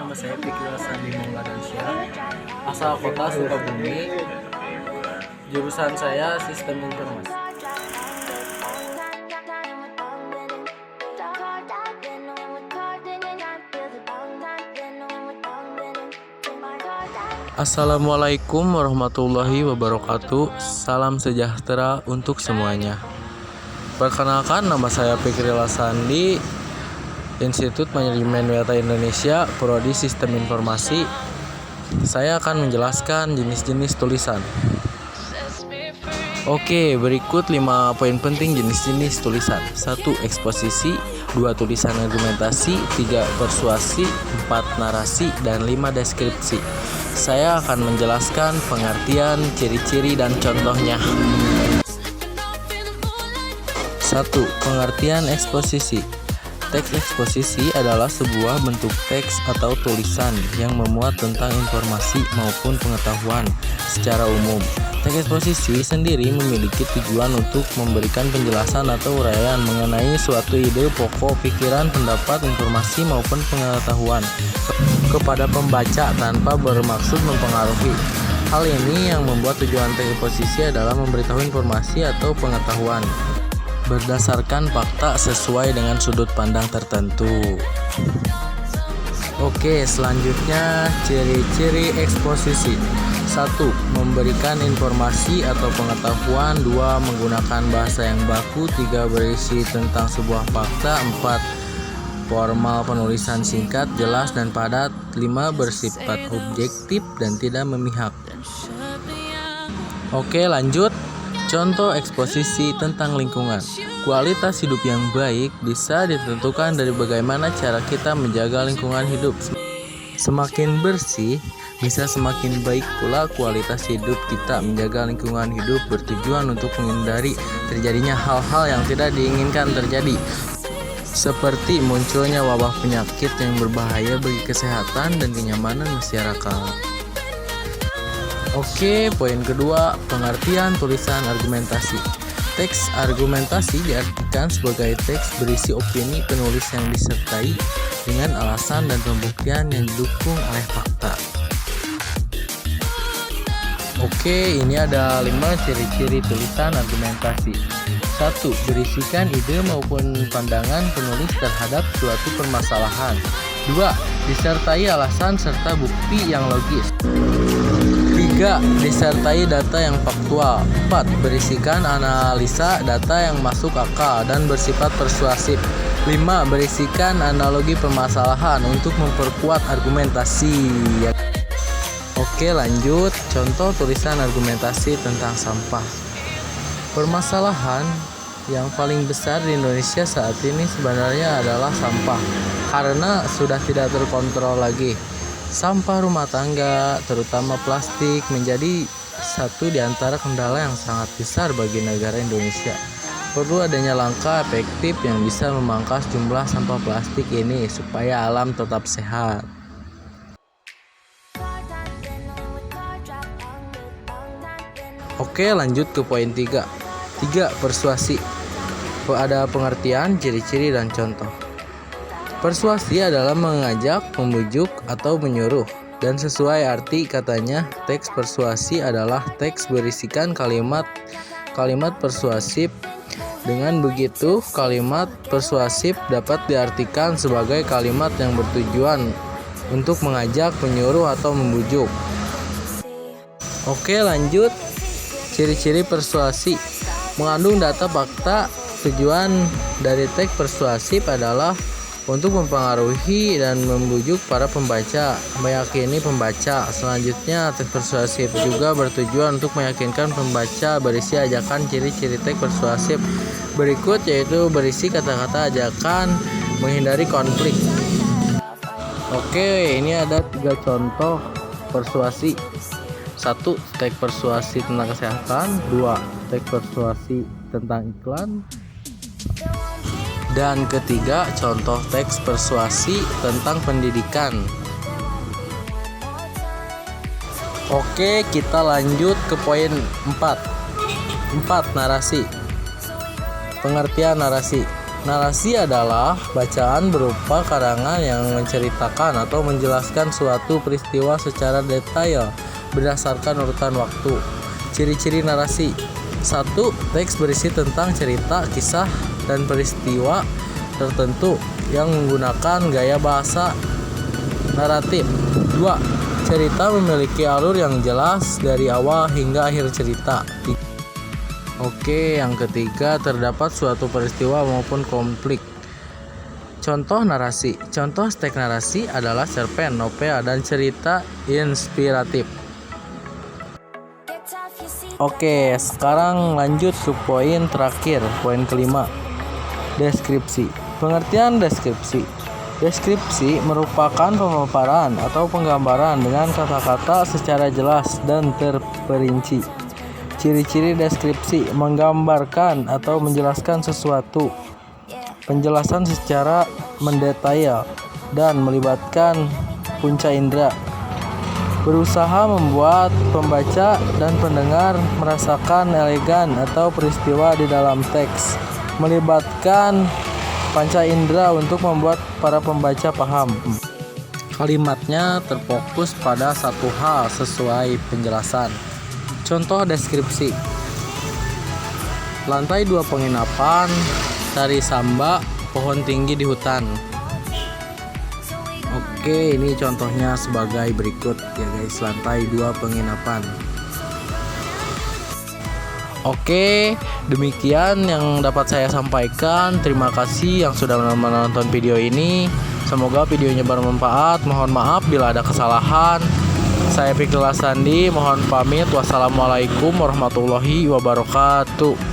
nama saya Fikri Sandi Mauladansya, asal kota Sukabumi. Jurusan saya Sistem Informasi. Assalamualaikum warahmatullahi wabarakatuh. Salam sejahtera untuk semuanya. Perkenalkan, nama saya Fikri Sandi, Institut Manajemen Data Indonesia, Prodi Sistem Informasi. Saya akan menjelaskan jenis-jenis tulisan. Oke, berikut 5 poin penting jenis-jenis tulisan. 1. Eksposisi. 2. Tulisan argumentasi. 3. Persuasi. 4. Narasi. Dan 5. Deskripsi. Saya akan menjelaskan pengertian, ciri-ciri, dan contohnya. 1. Pengertian eksposisi. Teks eksposisi adalah sebuah bentuk teks atau tulisan yang memuat tentang informasi maupun pengetahuan secara umum. Teks eksposisi sendiri memiliki tujuan untuk memberikan penjelasan atau uraian mengenai suatu ide pokok, pikiran, pendapat, informasi maupun pengetahuan kepada pembaca tanpa bermaksud mempengaruhi. Hal ini yang membuat tujuan teks eksposisi adalah memberitahu informasi atau pengetahuan berdasarkan fakta sesuai dengan sudut pandang tertentu. Oke, selanjutnya ciri-ciri eksposisi. 1. Memberikan informasi atau pengetahuan. 2. Menggunakan bahasa yang baku. 3. Berisi tentang sebuah fakta. 4. Formal penulisan singkat, jelas, dan padat. 5. Bersifat objektif dan tidak memihak. Oke, lanjut. Contoh eksposisi tentang lingkungan. Kualitas hidup yang baik bisa ditentukan dari bagaimana cara kita menjaga lingkungan hidup. Semakin bersih, bisa semakin baik pula kualitas hidup kita. Menjaga lingkungan hidup bertujuan untuk menghindari terjadinya hal-hal yang tidak diinginkan terjadi, seperti munculnya wabah penyakit yang berbahaya bagi kesehatan dan kenyamanan masyarakat. Oke, poin kedua, pengertian tulisan argumentasi. Teks argumentasi diartikan sebagai teks berisi opini penulis yang disertai dengan alasan dan pembuktian yang didukung oleh fakta. Oke, ini ada 5 ciri-ciri tulisan argumentasi. 1. Berisikan ide maupun pandangan penulis terhadap suatu permasalahan. 2. Disertai alasan serta bukti yang logis. 3. Disertai data yang faktual. 4. Berisikan analisa data yang masuk akal dan bersifat persuasif. 5. Berisikan analogi permasalahan untuk memperkuat argumentasi. Oke, lanjut. Contoh tulisan argumentasi tentang sampah. Permasalahan yang paling besar di Indonesia saat ini sebenarnya adalah sampah, karena sudah tidak terkontrol lagi. Sampah rumah tangga, terutama plastik, menjadi satu di antara kendala yang sangat besar bagi negara Indonesia. Perlu adanya langkah efektif yang bisa memangkas jumlah sampah plastik ini supaya alam tetap sehat. Oke, lanjut ke poin 3. 3. Persuasi. Ada pengertian, ciri-ciri, dan contoh. Persuasi adalah mengajak, membujuk, atau menyuruh. Dan sesuai arti katanya, teks persuasi adalah teks berisikan kalimat persuasif. Dengan begitu, kalimat persuasif dapat diartikan sebagai kalimat yang bertujuan untuk mengajak, menyuruh, atau membujuk. Oke, lanjut. Ciri-ciri persuasi. Mengandung data fakta. Tujuan dari teks persuasif adalah untuk mempengaruhi dan membujuk para pembaca, meyakini pembaca. Selanjutnya, teks persuasif juga bertujuan untuk meyakinkan pembaca, berisi ajakan. Ciri-ciri teks persuasif berikut yaitu berisi kata-kata ajakan, menghindari konflik. Oke, ini ada 3 contoh persuasi. 1. Teks persuasi tentang kesehatan. 2. Teks persuasi tentang iklan. Dan ketiga, contoh teks persuasi tentang pendidikan. Oke, kita lanjut ke poin 4. 4. Narasi. Pengertian narasi. Narasi adalah bacaan berupa karangan yang menceritakan atau menjelaskan suatu peristiwa secara detail berdasarkan urutan waktu. Ciri-ciri narasi: 1. Teks berisi tentang cerita, kisah, dan peristiwa tertentu yang menggunakan gaya bahasa naratif. 2. Cerita memiliki alur yang jelas dari awal hingga akhir cerita. Oke, yang ketiga, terdapat suatu peristiwa maupun konflik. Contoh narasi. Contoh teks narasi adalah cerpen, novel, dan cerita inspiratif. Oke, sekarang lanjut ke poin terakhir, poin kelima. Deskripsi. Pengertian deskripsi. Deskripsi merupakan pemaparan atau penggambaran dengan kata-kata secara jelas dan terperinci. Ciri-ciri deskripsi: menggambarkan atau menjelaskan sesuatu, penjelasan secara mendetail, dan melibatkan punca indera. Berusaha membuat pembaca dan pendengar merasakan elegan atau peristiwa di dalam teks, melibatkan panca indera untuk membuat para pembaca paham. Kalimatnya terfokus pada satu hal sesuai penjelasan. Contoh deskripsi: lantai 2 penginapan, tari samba, pohon tinggi di hutan. Oke, ini contohnya sebagai berikut ya guys, lantai 2 penginapan. Oke, demikian yang dapat saya sampaikan. Terima kasih yang sudah menonton video ini. Semoga videonya bermanfaat. Mohon maaf bila ada kesalahan. Saya Fikri Sandi, mohon pamit. Wassalamualaikum warahmatullahi wabarakatuh.